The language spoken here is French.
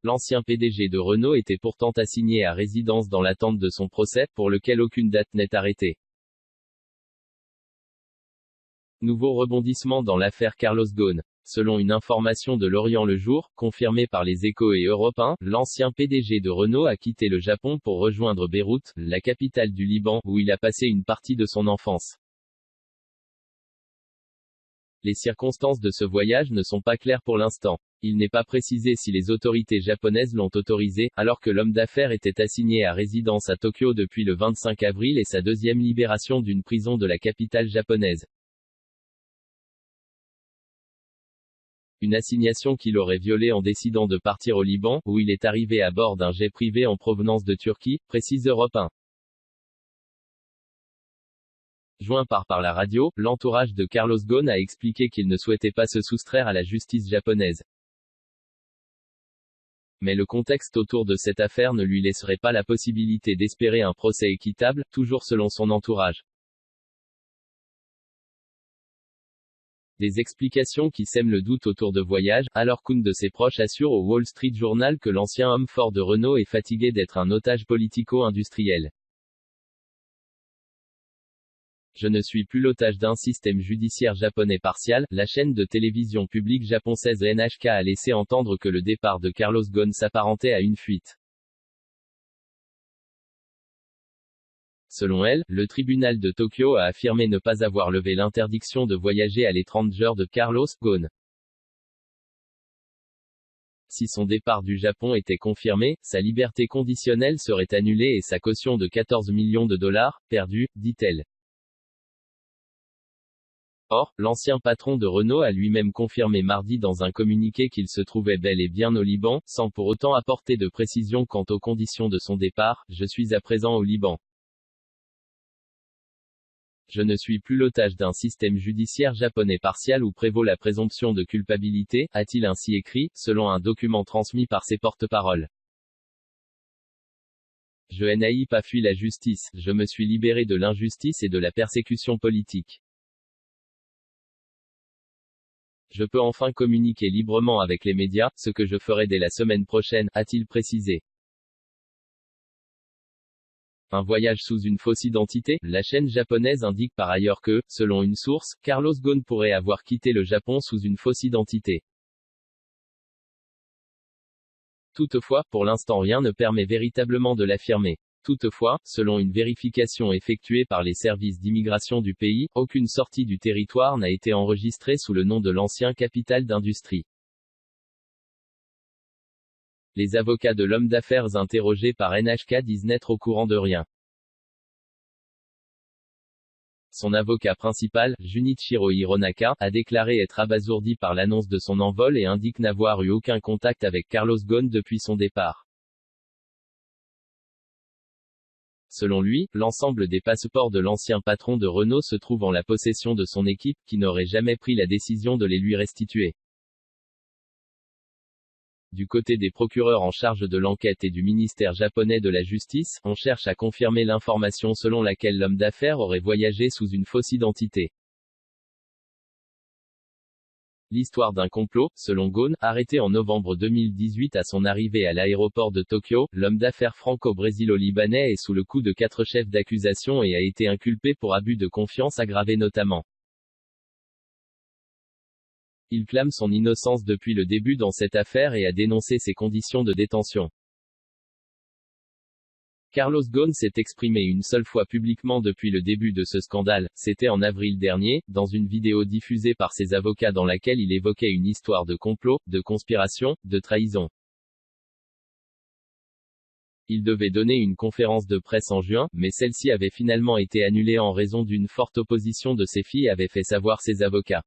L'ancien PDG de Renault était pourtant assigné à résidence dans l'attente de son procès, pour lequel aucune date n'est arrêtée. Nouveau rebondissement dans l'affaire Carlos Ghosn. Selon une information de L'Orient le Jour, confirmée par les Échos et Europe 1, l'ancien PDG de Renault a quitté le Japon pour rejoindre Beyrouth, la capitale du Liban, où il a passé une partie de son enfance. Les circonstances de ce voyage ne sont pas claires pour l'instant. Il n'est pas précisé si les autorités japonaises l'ont autorisé, alors que l'homme d'affaires était assigné à résidence à Tokyo depuis le 25 avril et sa deuxième libération d'une prison de la capitale japonaise. Une assignation qu'il aurait violée en décidant de partir au Liban, où il est arrivé à bord d'un jet privé en provenance de Turquie, précise Europe 1. Joint par la radio, l'entourage de Carlos Ghosn a expliqué qu'il ne souhaitait pas se soustraire à la justice japonaise. Mais le contexte autour de cette affaire ne lui laisserait pas la possibilité d'espérer un procès équitable, toujours selon son entourage. Des explications qui sèment le doute autour de voyage, alors qu'une de ses proches assure au Wall Street Journal que l'ancien homme fort de Renault est fatigué d'être un otage politico-industriel. Je ne suis plus l'otage d'un système judiciaire japonais partial, la chaîne de télévision publique japonaise NHK a laissé entendre que le départ de Carlos Ghosn s'apparentait à une fuite. Selon elle, le tribunal de Tokyo a affirmé ne pas avoir levé l'interdiction de voyager à l'étranger de Carlos Ghosn. Si son départ du Japon était confirmé, sa liberté conditionnelle serait annulée et sa caution de 14 millions de dollars, perdue, dit-elle. Or, l'ancien patron de Renault a lui-même confirmé mardi dans un communiqué qu'il se trouvait bel et bien au Liban, sans pour autant apporter de précision quant aux conditions de son départ. Je suis à présent au Liban. Je ne suis plus l'otage d'un système judiciaire japonais partial où prévaut la présomption de culpabilité, a-t-il ainsi écrit, selon un document transmis par ses porte-paroles. Je n'ai pas fui la justice, je me suis libéré de l'injustice et de la persécution politique. Je peux enfin communiquer librement avec les médias, ce que je ferai dès la semaine prochaine, a-t-il précisé. Un voyage sous une fausse identité, la chaîne japonaise indique par ailleurs que, selon une source, Carlos Ghosn pourrait avoir quitté le Japon sous une fausse identité. Toutefois, pour l'instant rien ne permet véritablement de l'affirmer. Toutefois, selon une vérification effectuée par les services d'immigration du pays, aucune sortie du territoire n'a été enregistrée sous le nom de l'ancien capital d'industrie. Les avocats de l'homme d'affaires interrogés par NHK disent n'être au courant de rien. Son avocat principal, Junichiro Hironaka, a déclaré être abasourdi par l'annonce de son envol et indique n'avoir eu aucun contact avec Carlos Ghosn depuis son départ. Selon lui, l'ensemble des passeports de l'ancien patron de Renault se trouve en la possession de son équipe, qui n'aurait jamais pris la décision de les lui restituer. Du côté des procureurs en charge de l'enquête et du ministère japonais de la Justice, on cherche à confirmer l'information selon laquelle l'homme d'affaires aurait voyagé sous une fausse identité. L'histoire d'un complot, selon Ghosn, arrêté en novembre 2018 à son arrivée à l'aéroport de Tokyo, l'homme d'affaires franco-brésilo-libanais est sous le coup de 4 chefs d'accusation et a été inculpé pour abus de confiance aggravé notamment. Il clame son innocence depuis le début dans cette affaire et a dénoncé ses conditions de détention. Carlos Ghosn s'est exprimé une seule fois publiquement depuis le début de ce scandale, c'était en avril dernier, dans une vidéo diffusée par ses avocats dans laquelle il évoquait une histoire de complot, de conspiration, de trahison. Il devait donner une conférence de presse en juin, mais celle-ci avait finalement été annulée en raison d'une forte opposition de ses filles, avaient fait savoir ses avocats.